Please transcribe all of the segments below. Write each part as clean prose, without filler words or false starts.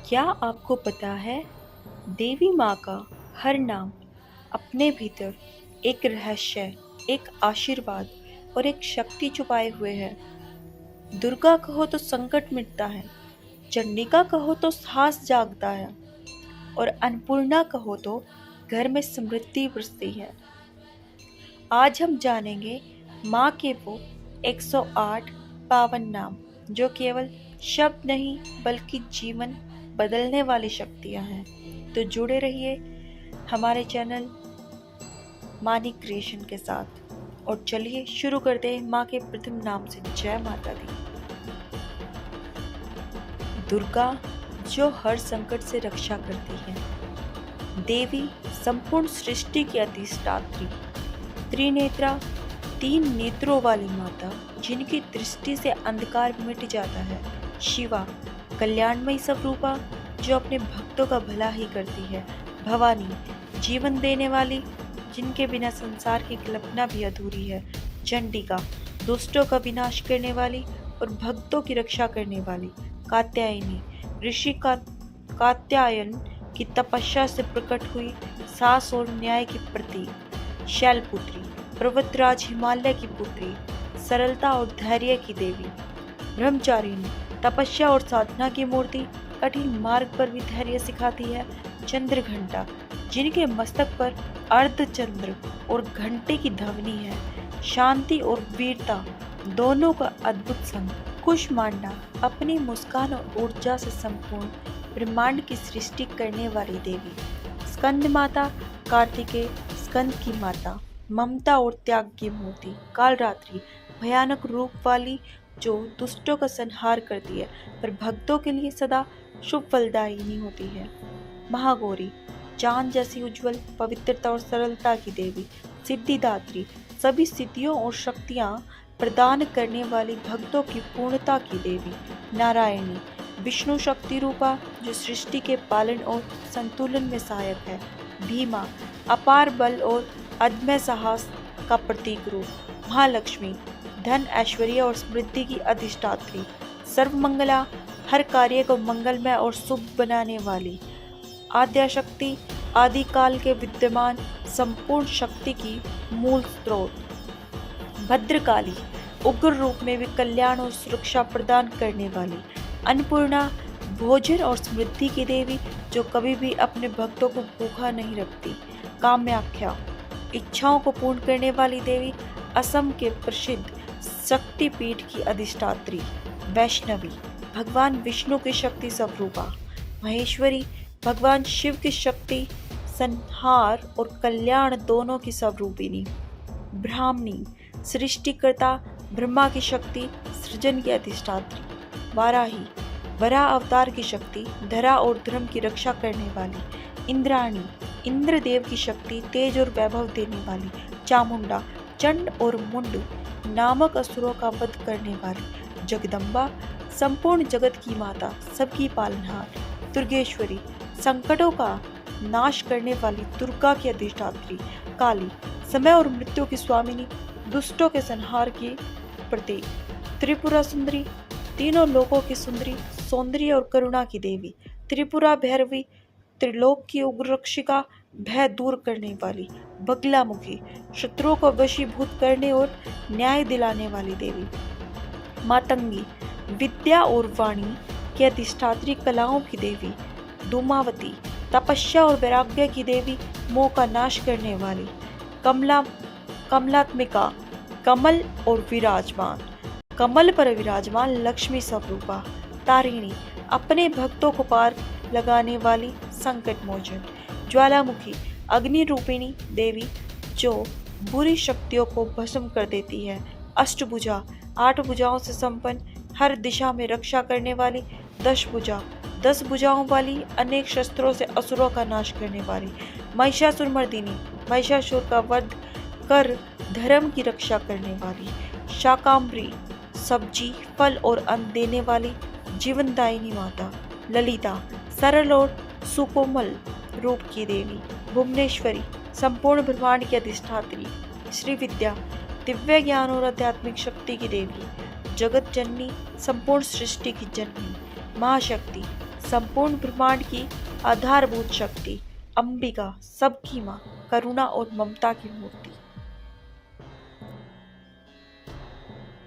क्या आपको पता है देवी माँ का हर नाम अपने भीतर एक रहस्य, एक आशीर्वाद और एक शक्ति छुपाए हुए है। दुर्गा कहो तो संकट मिटता है, चंडिका कहो तो साहस जागता है और अन्नपूर्णा कहो तो घर में समृद्धि बरसती है। आज हम जानेंगे माँ के वो 108 पावन नाम जो केवल शब्द नहीं बल्कि जीवन बदलने वाली शक्तियाँ हैं। तो जुड़े रहिए हमारे चैनल मानी क्रिएशन के साथ और चलिए शुरू करते हैं माँ के प्रथम नाम से। जय माता दी। दुर्गा जो हर संकट से रक्षा करती है, देवी संपूर्ण सृष्टि की अधिष्ठात्री, त्रिनेत्रा 3 नेत्रों वाली माता जिनकी दृष्टि से अंधकार मिट जाता है, शिवा कल्याणमयी स्वरूपा जो अपने भक्तों का भला ही करती है, भवानी जीवन देने वाली जिनके बिना संसार की कल्पना भी अधूरी है, चंडिका दुष्टों का विनाश करने वाली और भक्तों की रक्षा करने वाली, कात्यायनी ऋषि कात्यायन की तपस्या से प्रकट हुई सास और न्याय की प्रतीक, शैलपुत्री पर्वतराज हिमालय की पुत्री, सरलता और धैर्य की देवी, ब्रह्मचारिणी तपस्या और साधना की मूर्ति, कठिन मार्ग पर भी धैर्य सिखाती है, चंद्रघंटा जिनके मस्तक पर अर्धचंद्र और घंटे की ध्वनि है, शांति और वीरता दोनों का अद्भुत संग, कुष्मांडा अपनी मुस्कान और ऊर्जा से संपूर्ण ब्रह्मांड की सृष्टि करने वाली देवी, स्कंद माता कार्तिकेय स्कंद की माता, ममता और त्याग की मूर्ति, कालरात्रि भयानक रूप वाली जो दुष्टों का संहार करती है पर भक्तों के लिए सदा शुभ फलदायिनी होती है, महागौरी चांद जैसी उज्जवल पवित्रता और सरलता की देवी, सिद्धिदात्री सभी सिद्धियों और शक्तियाँ प्रदान करने वाली भक्तों की पूर्णता की देवी, नारायणी विष्णु शक्ति रूपा जो सृष्टि के पालन और संतुलन में सहायक है, भीमा अपार बल और अदम्य साहस का प्रतीक रूप, महालक्ष्मी धन ऐश्वर्य और समृद्धि की अधिष्ठात्री, सर्वमंगला हर कार्य को मंगलमय और शुभ बनाने वाली, आद्याशक्ति आदिकाल के विद्यमान संपूर्ण शक्ति की मूल स्रोत, भद्रकाली उग्र रूप में भी कल्याण और सुरक्षा प्रदान करने वाली, अन्नपूर्णा भोजन और समृद्धि की देवी जो कभी भी अपने भक्तों को भूखा नहीं रखती, काम्याख्या इच्छाओं को पूर्ण करने वाली देवी, असम के प्रसिद्ध शक्तिपीठ की अधिष्ठात्री, वैष्णवी भगवान विष्णु की शक्ति स्वरूपा, महेश्वरी भगवान शिव की शक्ति संहार और कल्याण दोनों की स्वरूपिणी, ब्राह्मणी सृष्टिकर्ता ब्रह्मा की शक्ति सृजन की अधिष्ठात्री, वाराही वराह अवतार की शक्ति धरा और धर्म की रक्षा करने वाली, इंद्राणी इंद्रदेव की शक्ति तेज और वैभव देने वाली, चामुंडा चंड और मुंड नामक असुरों का वध करने वाली, जगदम्बा संपूर्ण जगत की माता सबकी पालनहार, दुर्गेश्वरी संकटों का नाश करने वाली दुर्गा की अधिष्ठात्री, काली समय और मृत्यु की स्वामिनी दुष्टों के संहार की प्रतीक, त्रिपुरा सुंदरी तीनों लोकों की सुंदरी सौंदर्य और करुणा की देवी, त्रिपुरा भैरवी त्रिलोक की उग्र रक्षिका भय दूर करने वाली, बगलामुखी शत्रुओं को वशीभूत करने और न्याय दिलाने वाली देवी, मातंगी विद्या और वाणी की अधिष्ठात्री कलाओं की देवी, धूमावती तपस्या और वैराग्य की देवी मोह का नाश करने वाली, कमलात्मिका कमल और विराजमान कमल पर विराजमान लक्ष्मी स्वरूपा, तारिणी अपने भक्तों को पार लगाने वाली संकट मोचन, ज्वालामुखी अग्नि रूपिणी देवी जो बुरी शक्तियों को भस्म कर देती है, अष्टभुजा 8 भुजाओं से संपन्न हर दिशा में रक्षा करने वाली, 10 भुजाओं वाली अनेक शस्त्रों से असुरों का नाश करने वाली, महिषासुर मर्दिनी महिषासुर का वध कर धर्म की रक्षा करने वाली, शाकांबरी सब्जी फल और अन्न देने वाली जीवनदायिनी माता, ललिता सरल और सुकोमल रूप की देवी, भुवनेश्वरी संपूर्ण ब्रह्मांड की अधिष्ठात्री, श्री विद्या दिव्य ज्ञान और आध्यात्मिक शक्ति की देवी, जगत जननी संपूर्ण सृष्टि की जननी, महाशक्ति संपूर्ण ब्रह्मांड की आधारभूत शक्ति, अंबिका, सबकी माँ, करुणा और ममता की मूर्ति।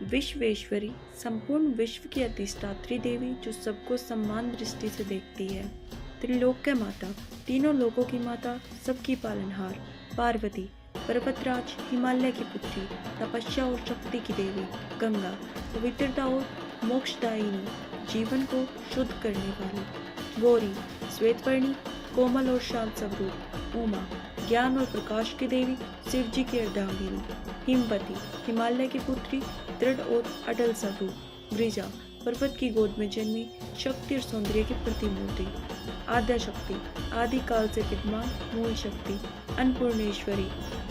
विश्वेश्वरी, संपूर्ण विश्व की अधिष्ठात्री देवी जो सबको समान दृष्टि से देखती है। त्रिलोक्य माता, तीनों लोकों की माता, सबकी पालनहार। पार्वती, पर्वतराज, हिमालय की पुत्री, तपस्या और शक्ति की देवी। गंगा, पवित्रता और मोक्षदायिनी, जीवन को शुद्ध करने वाली। गौरी, श्वेतवर्णी, कोमल और शांत स्वरूप। उमा, ज्ञान और प्रकाश की देवी, शिव जी की अर्धांगिनी। हिमवती, हिमालय की पुत्री, दृढ़ और अटल स्वरूप। गिरिजा, पर्वत की गोद में जन्मी, शक्ति और सौंदर्य की प्रतिमूर्ति। आद्या शक्ति, आदि काल से विद्यमान मूल शक्ति। अन्नपूर्णेश्वरी,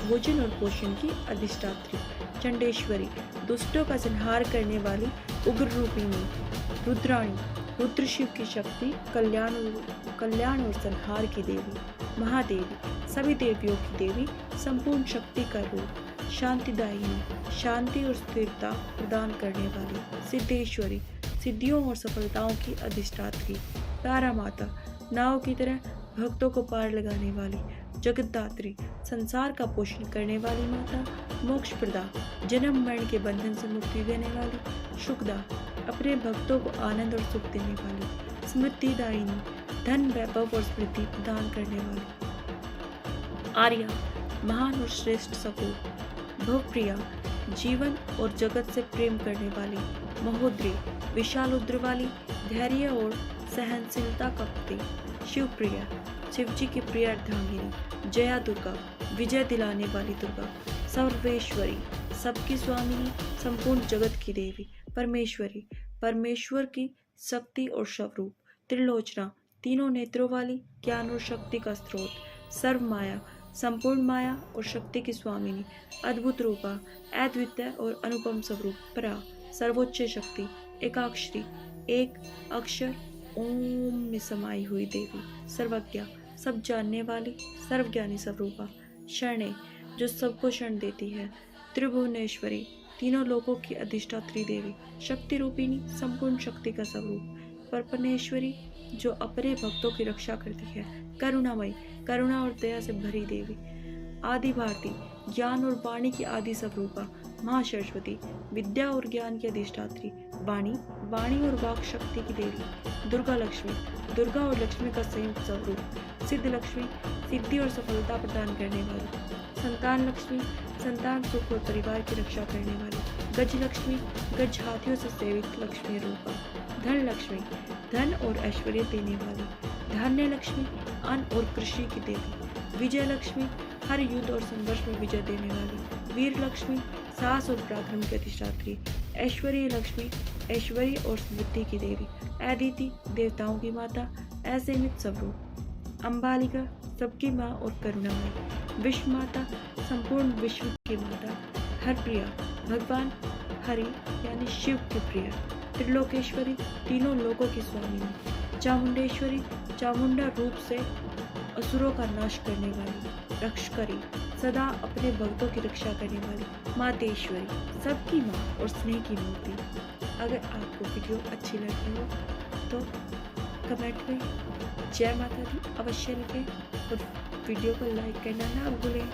भोजन और पोषण की अधिष्ठात्री। चंडेश्वरी, दुष्टों का संहार करने वाली उग्र रूपिणी। रुद्राणी, रुद्र शिव की शक्ति, कल्याण और संहार की देवी। महादेवी, सभी देवियों की देवी, संपूर्ण शक्ति का रूप। शांतिदायिनी, शांति और स्थिरता प्रदान करने वाली। सिद्धेश्वरी, सिद्धियों और सफलताओं की अधिष्ठात्री। तारा माता, नाव की तरह भक्तों को पार लगाने वाली। जगतदात्री, संसार का पोषण करने वाली माता। मोक्ष प्रदा, जन्म मरण के बंधन से मुक्ति देने वाली। सुखदा, अपने भक्तों को आनंद और सुख देने वाली। समृद्धिदायिनी, धन वैभव और स्मृति प्रदान करने वाली। आर्या, महान और श्रेष्ठ स्वरूप। भवप्रिया, जीवन और जगत से प्रेम करने वाली। महोदरी, विशाल उद्र वाली, धैर्य और सहनशीलता का प्रतीक। शिवप्रिया, शिव जी की प्रिय अर्धांगिनी। जया दुर्गा, विजय दिलाने वाली दुर्गा। सर्वेश्वरी, सबकी स्वामिनी, संपूर्ण जगत की देवी। परमेश्वरी, परमेश्वर की शक्ति और स्वरूप। त्रिलोचना, तीनों नेत्रों वाली, ज्ञान और शक्ति का स्रोत। सर्वमाया, संपूर्ण माया और शक्ति की स्वामिनी। अद्भुत रूपा, अद्वितीय और अनुपम स्वरूप। परा, सर्वोच्च शक्ति। एकाक्षरी, एक अक्षर ओम में समाई हुई देवी। सर्वज्ञा, सब जानने वाली, सर्वज्ञानी स्वरूपा। शरणे, जो सबको शरण देती है। त्रिभुवनेश्वरी, तीनों लोकों की अधिष्ठात्री देवी। शक्ति रूपिणी, संपूर्ण शक्ति का स्वरूप। परपनेश्वरी, जो अपने भक्तों की रक्षा करती है। करुणामयी, करुणा और दया से भरी देवी। आदि भारती, ज्ञान और वाणी की आदि स्वरूपा। महासरस्वती, विद्या और ज्ञान की अधिष्ठात्री। वाणी, वाणी और वाक शक्ति की देवी। दुर्गा लक्ष्मी, दुर्गा और लक्ष्मी का संयुक्त स्वरूप। सिद्ध लक्ष्मी, सिद्धि और सफलता प्रदान करने वाली। संतान लक्ष्मी, संतान सुख और परिवार की रक्षा करने वाली। गज लक्ष्मी, गज हाथियों से सेवित लक्ष्मी रूपा। धन लक्ष्मी, धन और ऐश्वर्य देने वाली। धान्य लक्ष्मी, अन्न और कृषि की देवी। विजय लक्ष्मी, हर युद्ध और संघर्ष में विजय देने वाली। वीर लक्ष्मी, साहस और पराक्रम की अधिष्ठात्री। ऐश्वर्य लक्ष्मी, ऐश्वर्य और समृद्धि की देवी। अदिति, देवताओं की माता, असीमित स्वरूप। अम्बालिका, सबकी माँ और करुणामयी। विश्व माता, संपूर्ण विश्व की माता। हरप्रिया, भगवान हरि यानी शिव की प्रिया। त्रिलोकेश्वरी, तीनों लोकों की स्वामिनी। चामुंडेश्वरी, चामुंडा रूप से असुरों का नाश करने वाली। रक्षकरी, सदा अपने भक्तों की रक्षा करने वाली। मातेश्वरी, सबकी माँ और स्नेह की मूर्ति। अगर आपको वीडियो अच्छी लगी हो तो कमेंट में जय माता दी अवश्य लिखें और वीडियो को लाइक करना ना भूलें।